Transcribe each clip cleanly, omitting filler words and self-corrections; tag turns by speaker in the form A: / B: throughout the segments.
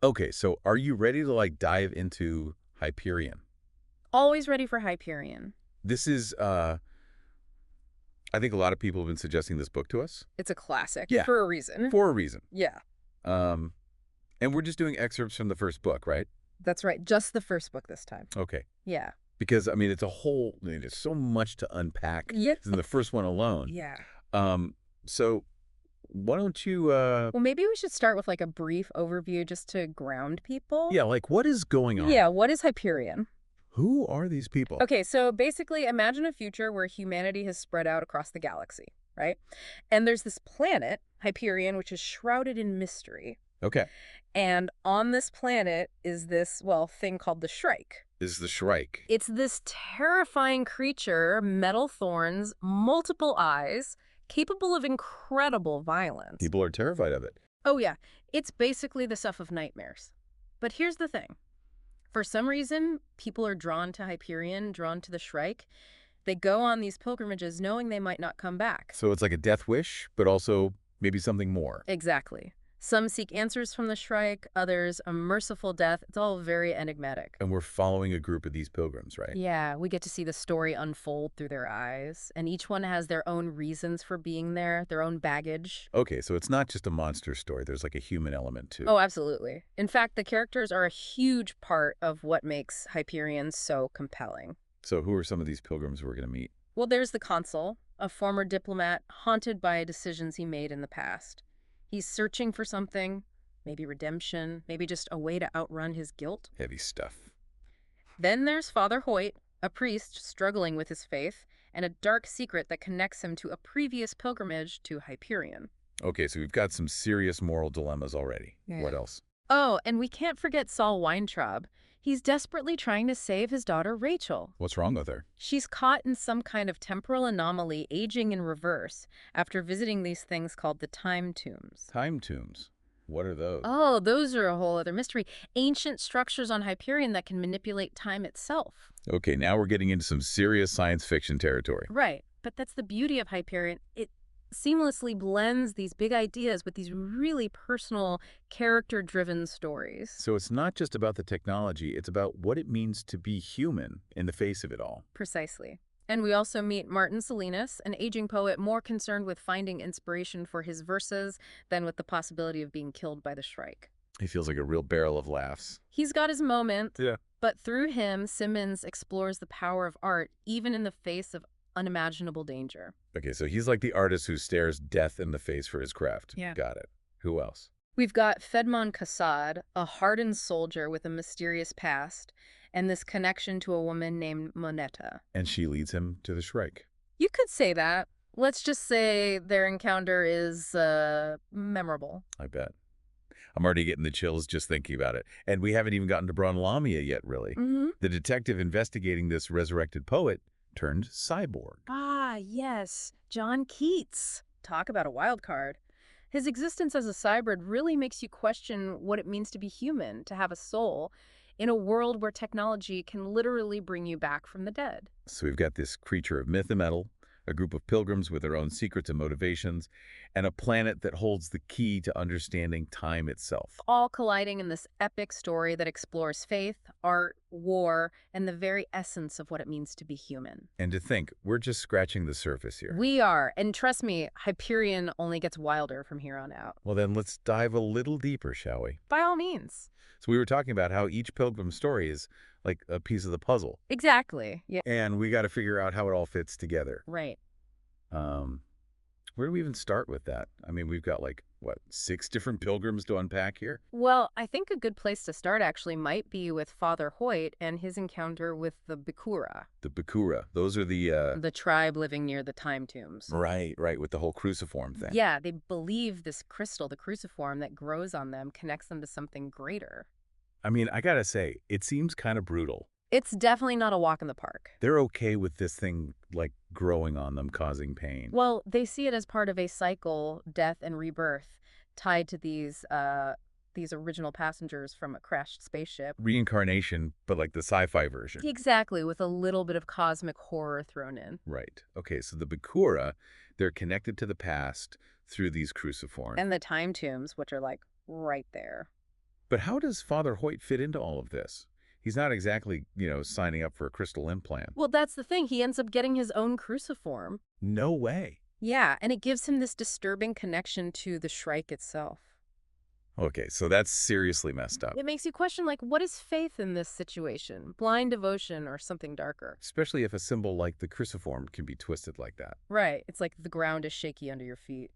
A: Okay, so are you ready to like dive into Hyperion?
B: Always ready for Hyperion.
A: This is I think a lot of people have been suggesting this book to us.
B: It's a classic
A: Yeah,
B: for a reason.
A: for a reason.
B: Yeah,
A: Um and we're just doing excerpts from the first book, right?
B: that's right. Just the first book this time.
A: Okay.
B: Yeah.
A: Because I mean it's a whole I mean, there's so much to unpack
B: Yeah.
A: in the first one alone.
B: Yeah.
A: Um so why don't you
B: Well, maybe we should start with like a brief overview just to ground people.
A: yeah, like what is going on?
B: Yeah, what is Hyperion?
A: Who are these people?
B: Okay, so basically imagine a future where humanity has spread out across the galaxy, right? And there's this planet, Hyperion, which is shrouded in mystery.
A: Okay.
B: And on this planet is this, well, thing called the Shrike.
A: Is the Shrike.
B: It's this terrifying creature, metal thorns, multiple eyes, capable of incredible violence.
A: People are terrified of it.
B: Oh, yeah. It's basically the stuff of nightmares. But here's the thing. For some reason, people are drawn to Hyperion, drawn to the Shrike. They go on these pilgrimages knowing they might not come back.
A: So it's like a death wish, but also maybe something more.
B: Exactly. Some seek answers from the Shrike, others a merciful death. It's all very enigmatic.
A: And we're following a group of these pilgrims, right?
B: Yeah, we get to see the story unfold through their eyes, and each one has their own reasons for being there, their own baggage.
A: Okay, so it's not just a monster story. There's like a human element too.
B: Oh, absolutely. In fact, the characters are a huge part of what makes Hyperion so compelling.
A: So who are some of these pilgrims we're going to meet?
B: Well, there's the consul, a former diplomat haunted by decisions he made in the past. He's searching for something, maybe redemption, maybe just a way to outrun his guilt.
A: Heavy stuff.
B: Then there's Father Hoyt, a priest struggling with his faith, and a dark secret that connects him to a previous pilgrimage to Hyperion.
A: Okay, so we've got some serious moral dilemmas already.
B: Yeah.
A: What else?
B: Oh, and we can't forget Saul Weintraub. He's desperately trying to save his daughter Rachel.
A: What's wrong with her?
B: She's caught in some kind of temporal anomaly, aging in reverse, after visiting these things called the time tombs.
A: Time tombs. What are those?
B: Oh, those are a whole other mystery. Ancient structures on Hyperion that can manipulate time itself.
A: Okay, now we're getting into some serious science fiction territory.
B: Right, but that's the beauty of Hyperion. It seamlessly blends these big ideas with these really personal, character-driven stories.
A: So it's not just about the technology, it's about what it means to be human in the face of it all.
B: Precisely. And we also meet Martin Salinas, an aging poet more concerned with finding inspiration for his verses than with the possibility of being killed by the Shrike.
A: He feels like a real barrel of laughs.
B: He's got his moment,
A: Yeah.
B: but through him, Simmons explores the power of art even in the face of unimaginable danger.
A: Okay, so he's like the artist who stares death in the face for his craft.
B: Yeah.
A: Got it. Who else?
B: We've got Fedman Kassad, a hardened soldier with a mysterious past, and this connection to a woman named Moneta.
A: And she leads him to the Shrike.
B: You could say that. Let's just say their encounter is memorable.
A: I bet. I'm already getting the chills just thinking about it. And we haven't even gotten to Bron Lamia yet, really.
B: Mm-hmm.
A: The detective investigating this resurrected poet turned cyborg.
B: Ah, yes. John Keats. Talk about a wild card. His existence as a cyborg really makes you question what it means to be human, to have a soul, in a world where technology can literally bring you back from the dead.
A: So we've got this creature of myth and metal, a group of pilgrims with their own secrets and motivations, and a planet that holds the key to understanding time itself.
B: All colliding in this epic story that explores faith, art, war, and the very essence of what it means to be human.
A: And to think, we're just scratching the surface here.
B: We are, and trust me, Hyperion only gets wilder from here on out.
A: Well, then let's dive a little deeper, shall we?
B: By all means.
A: So we were talking about how each pilgrim story is like a piece of the puzzle.
B: Exactly. Yeah.
A: And we got to figure out how it all fits together.
B: Right.
A: Where do we even start with that? I mean, we've got like, what, 6 different pilgrims to unpack here?
B: Well, I think a good place to start actually might be with Father Hoyt and his encounter with the Bikura,
A: The Bikura. Those are
B: the tribe living near the time tombs.
A: Right, with the whole cruciform thing.
B: Yeah, they believe this crystal, the cruciform that grows on them, connects them to something greater.
A: I mean, I gotta say, it seems kind of brutal.
B: It's definitely not a walk in the park.
A: They're okay with this thing, like, growing on them, causing pain.
B: Well, they see it as part of a cycle, death and rebirth, tied to these original passengers from a crashed spaceship.
A: Reincarnation, but like the sci-fi version.
B: Exactly, with a little bit of cosmic horror thrown in.
A: Right. Okay, so the Bikura, they're connected to the past through these cruciforms.
B: And the time tombs, which are like right there.
A: But how does Father Hoyt fit into all of this? He's not exactly, signing up for a crystal implant.
B: Well, that's the thing. He ends up getting his own cruciform.
A: No way.
B: Yeah, and it gives him this disturbing connection to the Shrike itself.
A: Okay, so that's seriously messed up.
B: It makes you question, like, what is faith in this situation? Blind devotion or something darker?
A: Especially if a symbol like the cruciform can be twisted like that.
B: Right. It's like the ground is shaky under your feet.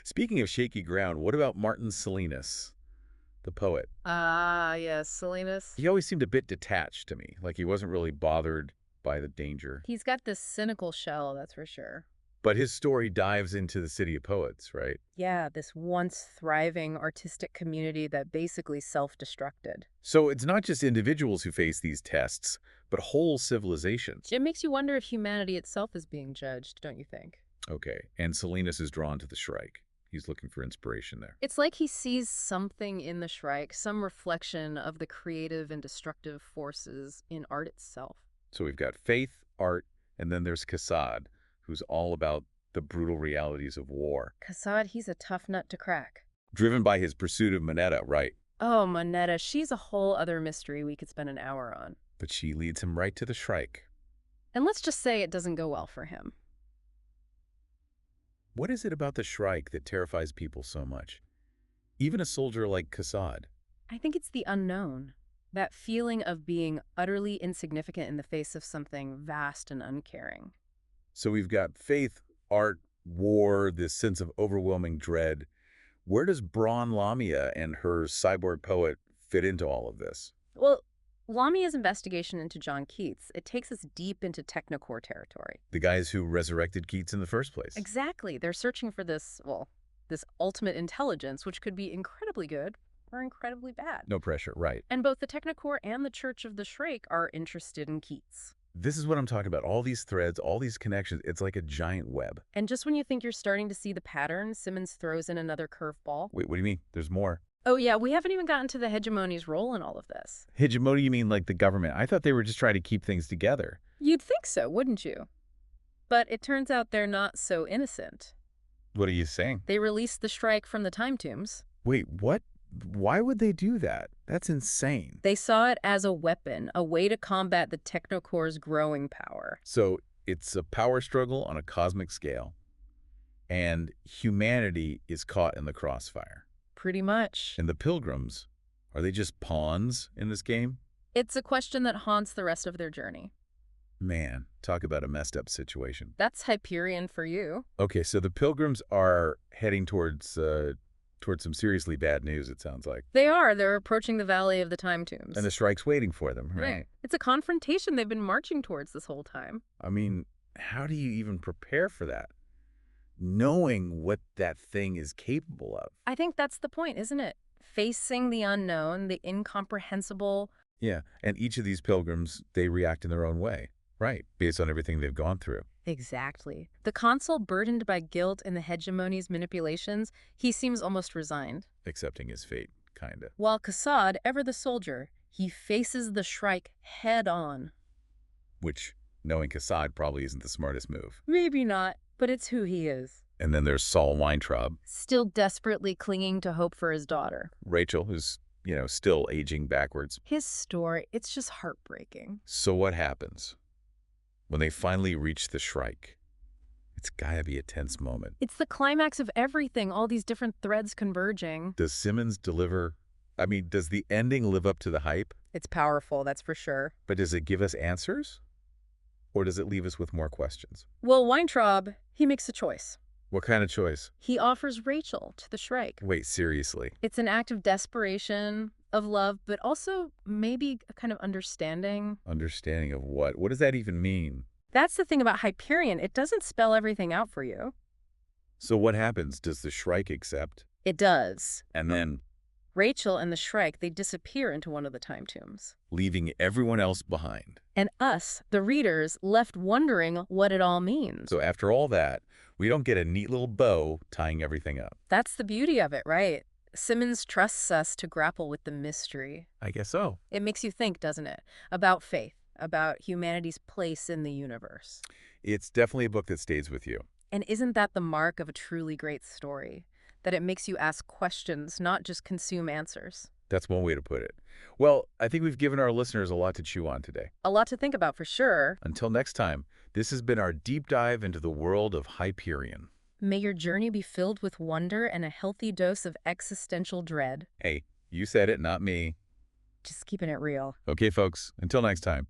A: Speaking of shaky ground, what about Martin Salinas, the poet?
B: Ah, yes, Salinas.
A: He always seemed a bit detached to me, like he wasn't really bothered by the danger.
B: He's got this cynical shell, that's for sure.
A: But his story dives into the city of poets, right?
B: Yeah, this once thriving artistic community that basically self-destructed.
A: So it's not just individuals who face these tests, but whole civilizations.
B: It makes you wonder if humanity itself is being judged, don't you think?
A: Okay, and Salinas is drawn to the Shrike. He's looking for inspiration there.
B: It's like he sees something in the Shrike, some reflection of the creative and destructive forces in art itself.
A: So we've got faith, art, and then there's Cassad, who's all about the brutal realities of war.
B: Cassad, he's a tough nut to crack.
A: Driven by his pursuit of Moneta, right?
B: Oh, Moneta, she's a whole other mystery we could spend an hour on.
A: But she leads him right to the Shrike.
B: And let's just say it doesn't go well for him.
A: What is it about the Shrike that terrifies people so much? Even a soldier like Cassad.
B: I think it's the unknown. That feeling of being utterly insignificant in the face of something vast and uncaring.
A: So we've got faith, art, war, this sense of overwhelming dread. Where does Braun Lamia and her cyborg poet fit into all of this?
B: Well, Lamia's investigation into John Keats, it takes us deep into technocore territory.
A: The guys who resurrected Keats in the first place.
B: Exactly. They're searching for this, well, this ultimate intelligence, which could be incredibly good or incredibly bad.
A: No pressure, right.
B: And both the technocore and the Church of the Shrike are interested in Keats.
A: This is what I'm talking about. All these threads, all these connections. It's like a giant web.
B: And just when you think you're starting to see the pattern, Simmons throws in another curveball.
A: Wait, what do you mean? There's more.
B: Oh yeah, we haven't even gotten to the hegemony's role in all of this.
A: Hegemony, you mean like the government? I thought they were just trying to keep things together.
B: You'd think so, wouldn't you? But it turns out they're not so innocent.
A: What are you saying?
B: They released the Shrike from the time tombs.
A: Wait, what? Why would they do that? That's insane.
B: They saw it as a weapon, a way to combat the technocore's growing power.
A: So it's a power struggle on a cosmic scale, and humanity is caught in the crossfire.
B: Pretty much.
A: And the pilgrims, are they just pawns in this game?
B: It's a question that haunts the rest of their journey.
A: Man, talk about a messed up situation.
B: That's Hyperion for you.
A: Okay, so the pilgrims are heading towards some seriously bad news, it sounds like.
B: They are. They're approaching the Valley of the Time Tombs.
A: And the Shrike's waiting for them, right?
B: It's a confrontation they've been marching towards this whole time.
A: I mean, how do you even prepare for that? Knowing what that thing is capable of.
B: I think that's the point, isn't it? Facing the unknown, the incomprehensible.
A: Yeah, and each of these pilgrims, they react in their own way, right, based on everything they've gone through.
B: Exactly. The consul, burdened by guilt and the hegemony's manipulations, he seems almost resigned.
A: Accepting his fate, kinda.
B: While Cassad, ever the soldier, he faces the Shrike head on.
A: Which, knowing Cassad, probably isn't the smartest move.
B: Maybe not, but it's who he is.
A: And then there's Saul Weintraub.
B: Still desperately clinging to hope for his daughter.
A: Rachel, who's, still aging backwards.
B: His story, it's just heartbreaking.
A: So what happens? When they finally reach the Shrike, it's gotta be a tense moment.
B: It's the climax of everything, all these different threads converging.
A: Does Simmons deliver? I mean, does the ending live up to the hype?
B: It's powerful, that's for sure.
A: But does it give us answers? Or does it leave us with more questions?
B: Well, Weintraub, he makes a choice.
A: What kind of choice?
B: He offers Rachel to the Shrike.
A: Wait, seriously?
B: It's an act of desperation, of love, but also maybe a kind of understanding.
A: Understanding of what? What does that even mean?
B: That's the thing about Hyperion. It doesn't spell everything out for you.
A: So what happens? Does the Shrike accept?
B: It does.
A: And then,
B: Rachel and the Shrike, they disappear into one of the time tombs.
A: leaving everyone else behind.
B: And us, the readers, left wondering what it all means.
A: So after all that, we don't get a neat little bow tying everything up.
B: That's the beauty of it, right? Simmons trusts us to grapple with the mystery.
A: I guess so.
B: It makes you think, doesn't it? About faith, about humanity's place in the universe.
A: It's definitely a book that stays with you.
B: And isn't that the mark of a truly great story? that it makes you ask questions, not just consume answers.
A: That's one way to put it. Well, I think we've given our listeners a lot to chew on today.
B: A lot to think about for sure.
A: Until next time, this has been our deep dive into the world of Hyperion.
B: May your journey be filled with wonder and a healthy dose of existential dread.
A: Hey, you said it, not me.
B: Just keeping it real.
A: Okay, folks, until next time.